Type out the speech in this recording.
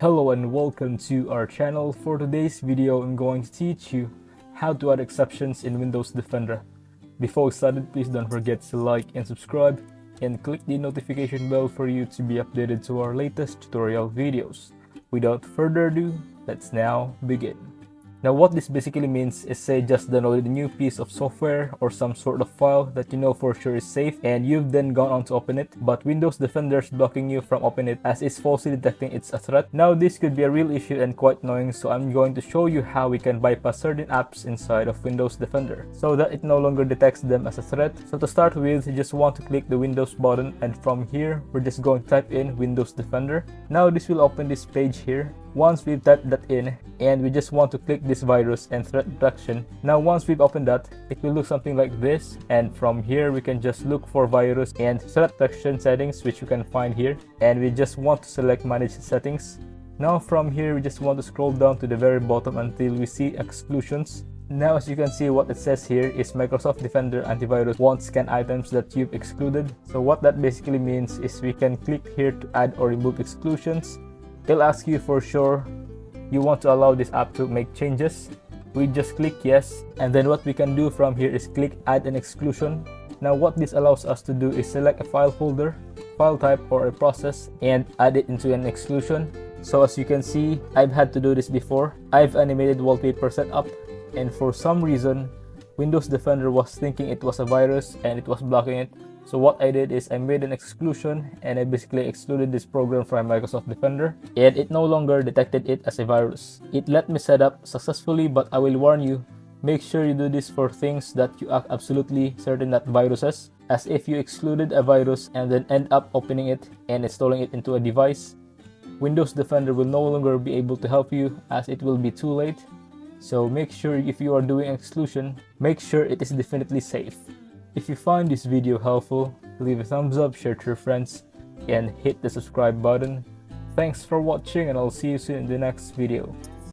Hello and welcome to our channel. For today's video, I'm going to teach you how to add exceptions in Windows Defender. Before we start, please don't forget to like and subscribe and click the notification bell for you to be updated to our latest tutorial videos. Without further ado, let's now begin. Now what this basically means is, say just downloaded a new piece of software or some sort of file that you know for sure is safe, and you've then gone on to open it, but Windows Defender is blocking you from opening it as it's falsely detecting it's a threat. Now this could be a real issue and quite annoying, so I'm going to show you how we can bypass certain apps inside of Windows Defender so that it no longer detects them as a threat. So to start with, you just want to click the Windows button, and from here we're just going to type in Windows Defender. Now this will open this page here. Once we've typed that in, and we just want to click this virus and threat detection. Now once we've opened that, it will look something like this, and from here we can just look for virus and threat detection settings, which you can find here, and we just want to select manage settings. Now from here we just want to scroll down to the very bottom until we see exclusions. Now as you can see, what it says here is Microsoft Defender Antivirus won't scan items that you've excluded. So what that basically means is we can click here to add or remove exclusions. It'll ask you for sure you want to allow this app to make changes. We just click yes, and then what we can do from here is click add an exclusion. Now what this allows us to do is select a file folder, file type, or a process and add it into an exclusion. So as you can see, I've had to do this before. I've animated wallpaper setup, and for some reason Windows Defender was thinking it was a virus and it was blocking it. So what I did is I made an exclusion, and I basically excluded this program from Microsoft Defender, and it no longer detected it as a virus. It let me set up successfully, but I will warn you, make sure you do this for things that you are absolutely certain that viruses, as if you excluded a virus and then end up opening it and installing it into a device, Windows Defender will no longer be able to help you as it will be too late. So make sure if you are doing exclusion, make sure it is definitely safe. If you find this video helpful, leave a thumbs up, share to your friends, and hit the subscribe button. Thanks for watching, and I'll see you soon in the next video.